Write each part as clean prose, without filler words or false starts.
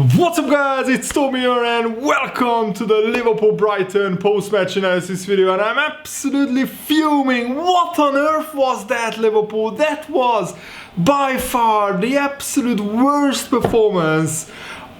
What's up guys, it's Tommy here and welcome to the Liverpool-Brighton post-match analysis video, and I'm absolutely fuming. What on earth was that, Liverpool? That was by far the absolute worst performance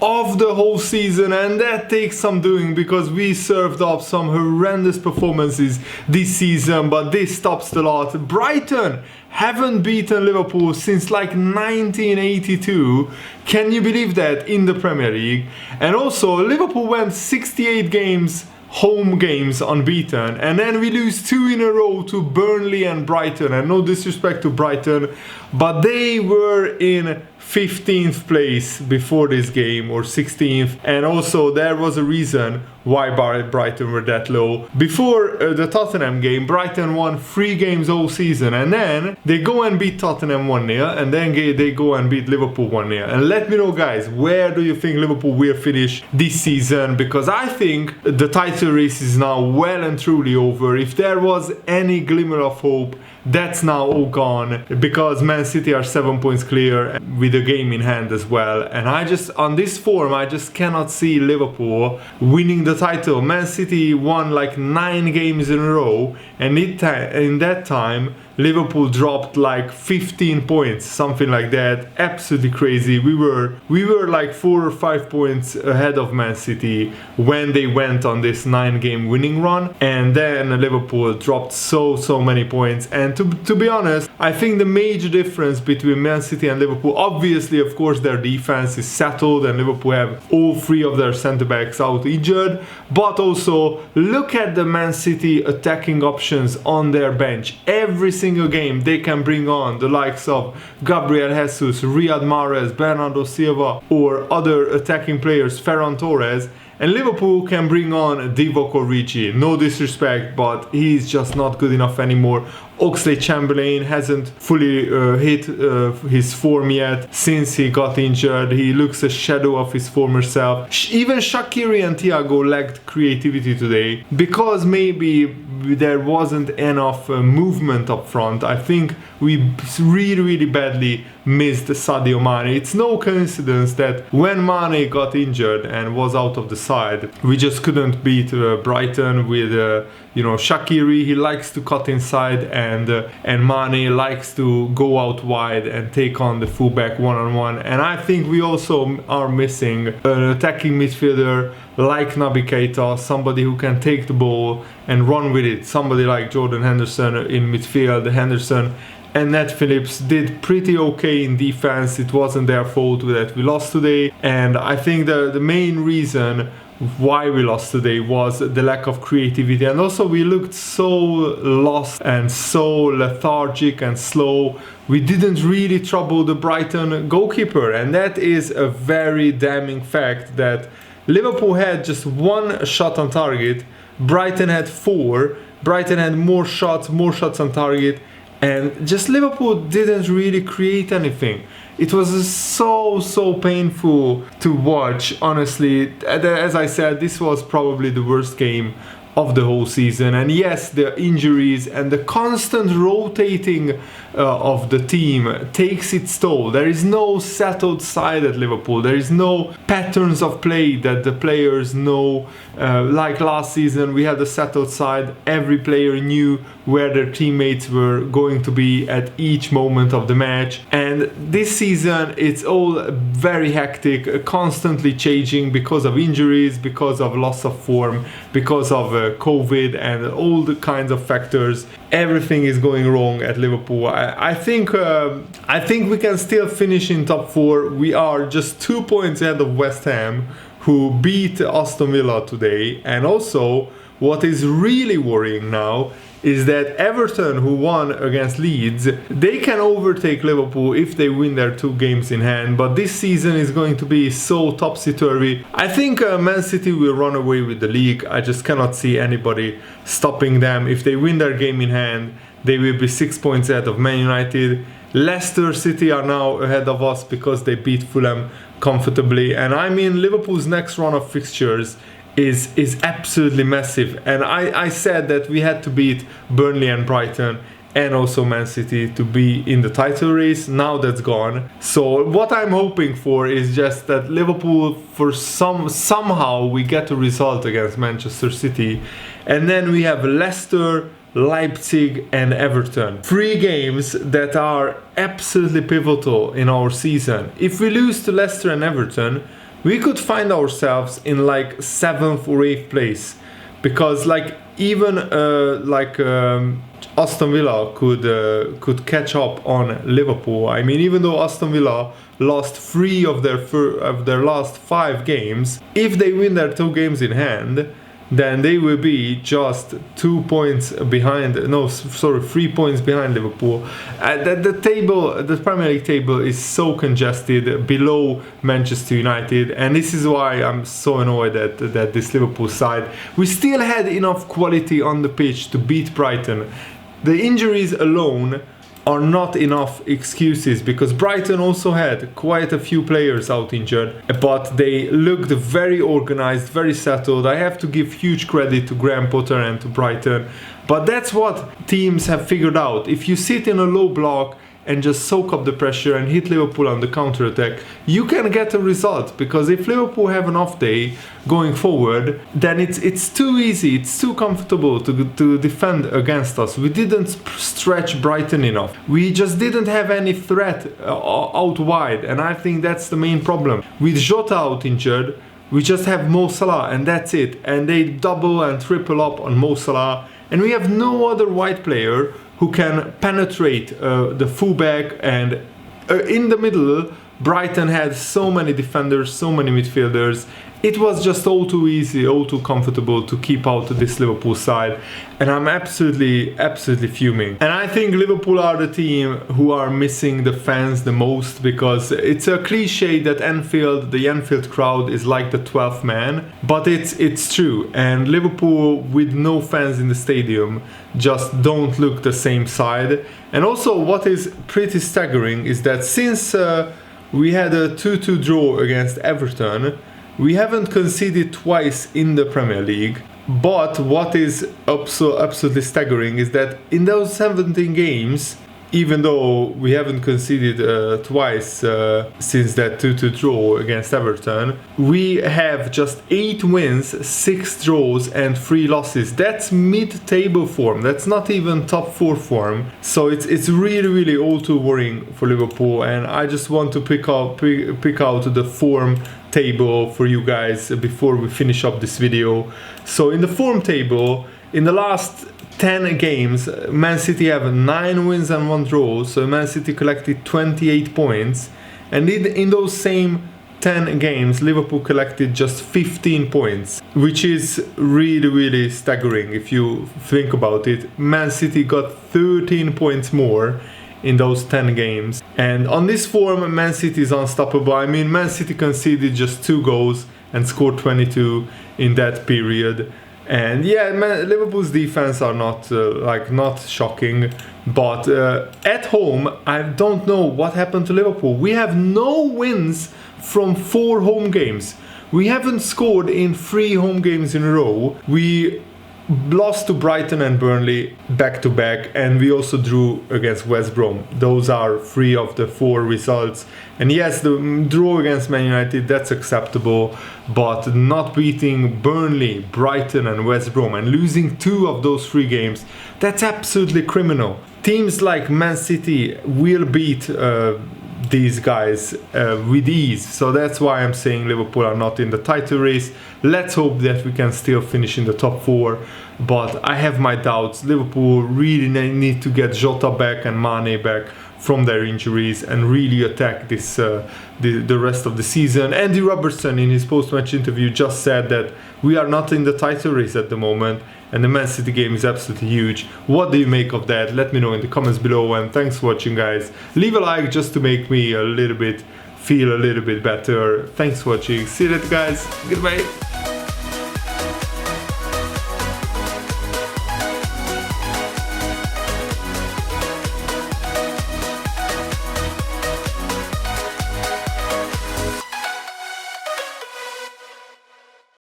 of the whole season, and that takes some doing because we served up some horrendous performances this season, but this stops the lot. Brighton haven't beaten Liverpool since like 1982. Can you believe that, in the Premier League? And also Liverpool went 68 games, home games, unbeaten, and then we lose 2 in a row to Burnley and Brighton. And no disrespect to Brighton, but they were in 15th place before this game, or 16th, and also there was a reason why Brighton were that low. Before the Tottenham game, Brighton won 3 games all season, and then they go and beat Tottenham 1-0, and then they go and beat Liverpool 1-0. And let me know guys, where do you think Liverpool will finish this season? Because I think the title race is now well and truly over. If there was any glimmer of hope, that's now all gone, because Man City are 7 points clear with a game in hand as well. And on this form, I just cannot see Liverpool winning the title. Man City won like 9 games in a row, and in that time Liverpool dropped like 15 points, something like that. Absolutely crazy. We were like 4 or 5 points ahead of Man City when they went on this 9-game winning run, and then Liverpool dropped so many points. And to be honest, I think the major difference between Man City and Liverpool, obviously of course their defense is settled and Liverpool have all 3 of their centre backs out injured, but also look at the Man City attacking options on their bench. Every single game they can bring on the likes of Gabriel Jesus, Riyad Mahrez, Bernardo Silva, or other attacking players, Ferran Torres. And Liverpool can bring on Divock Origi. No disrespect, but he's just not good enough anymore. Oxlade-Chamberlain hasn't fully hit his form yet since he got injured. He looks a shadow of his former self. Even Shaqiri and Thiago lacked creativity today because maybe there wasn't enough movement up front. I think we really badly missed Sadio Mane. It's no coincidence that when Mane got injured and was out of the side, we just couldn't beat Brighton with Shaqiri. He likes to cut inside, and Mane likes to go out wide and take on the fullback one-on-one. And I think we also are missing an attacking midfielder like Naby Keita, somebody who can take the ball and run with it. Somebody like Jordan Henderson in midfield. Henderson and Nat Phillips did pretty okay in defense. It wasn't their fault that we lost today, and I think the main reason why we lost today was the lack of creativity, and also we looked so lost and so lethargic and slow. We didn't really trouble the Brighton goalkeeper, and that is a very damning fact that Liverpool had just 1 shot on target, Brighton had 4. Brighton had more shots on target, and just Liverpool didn't really create anything. It was so painful to watch, honestly. As I said, this was probably the worst game of the whole season. And yes, the injuries and the constant rotating of the team takes its toll. There is no settled side at Liverpool. There is no patterns of play that the players know. Like last season, we had a settled side. Every player knew where their teammates were going to be at each moment of the match. And this season, it's all very hectic, constantly changing because of injuries, because of loss of form, because of COVID and all the kinds of factors. Everything is going wrong at Liverpool. I think we can still finish in top 4. We are just 2 points ahead of West Ham, who beat Aston Villa today. And also, what is really worrying now is that Everton, who won against Leeds, they can overtake Liverpool if they win their 2 games in hand. But this season is going to be so topsy-turvy. I think Man City will run away with the league. I just cannot see anybody stopping them. If they win their game in hand, they will be 6 points ahead of Man United. Leicester City are now ahead of us because they beat Fulham comfortably. And I mean, Liverpool's next run of fixtures is absolutely massive. And I said that we had to beat Burnley and Brighton, and also Man City to be in the title race. Now that's gone. So what I'm hoping for is just that Liverpool, for somehow we get a result against Manchester City, and then we have Leicester, Leipzig and Everton. 3 games that are absolutely pivotal in our season. If we lose to Leicester and Everton, we could find ourselves in like 7th or 8th place, because like even Aston Villa could catch up on Liverpool. I mean, even though Aston Villa lost 3 of their last 5 games, if they win their 2 games in hand, then they will be just 2 points behind, 3 points behind Liverpool. The Premier League table is so congested below Manchester United, and this is why I'm so annoyed that this Liverpool side, we still had enough quality on the pitch to beat Brighton. The injuries alone are not enough excuses, because Brighton also had quite a few players out injured, but they looked very organized, very settled. I have to give huge credit to Graham Potter and to Brighton, but that's what teams have figured out. If you sit in a low block and just soak up the pressure and hit Liverpool on the counter-attack, you can get a result. Because if Liverpool have an off day going forward, then it's too easy, it's too comfortable to defend against us. We didn't stretch Brighton enough. We just didn't have any threat out wide, and I think that's the main problem. With Jota out injured, we just have Mo Salah and that's it. And they double and triple up on Mo Salah, and we have no other wide player who can penetrate the fullback, and in the middle, Brighton had so many defenders, so many midfielders. It was just all too easy, all too comfortable to keep out this Liverpool side, and I'm absolutely fuming. And I think Liverpool are the team who are missing the fans the most, because it's a cliche that the Anfield crowd is like the 12th man, but it's true. And Liverpool with no fans in the stadium just don't look the same side. And also what is pretty staggering is that since we had a 2-2 draw against Everton, we haven't conceded twice in the Premier League. But what is absolutely staggering is that in those 17 games, even though we haven't conceded twice since that 2-2 draw against Everton, we have just 8 wins, 6 draws and 3 losses. That's mid-table form. That's not even top 4 form. So it's really all too worrying for Liverpool, and I just want to pick out the form table for you guys before we finish up this video. So in the form table, in the last 10 games, Man City have 9 wins and 1 draw, so Man City collected 28 points, and in those same 10 games, Liverpool collected just 15 points, which is really staggering if you think about it. Man City got 13 points more in those 10 games, and on this form, Man City is unstoppable. I mean, Man City conceded just 2 goals and scored 22 in that period. And yeah, Liverpool's defense are not shocking, but at home, I don't know what happened to Liverpool. We have no wins from 4 home games. We haven't scored in 3 home games in a row. We lost to Brighton and Burnley back to back, and we also drew against West Brom. Those are 3 of the 4 results. And yes, the draw against Man United, that's acceptable, but not beating Burnley, Brighton and West Brom and losing 2 of those 3 games, that's absolutely criminal. Teams like Man City will beat these guys with ease. So that's why I'm saying Liverpool are not in the title race. Let's hope that we can still finish in the top 4, but I have my doubts. Liverpool really need to get Jota back and Mane back from their injuries and really attack this the rest of the season. Andy Robertson in his post-match interview just said that we are not in the title race at the moment, and the Man City game is absolutely huge. What do you make of that? Let me know in the comments below, and thanks for watching, guys. Leave a like just to make me feel a little bit better. Thanks for watching. See you later, guys. Goodbye.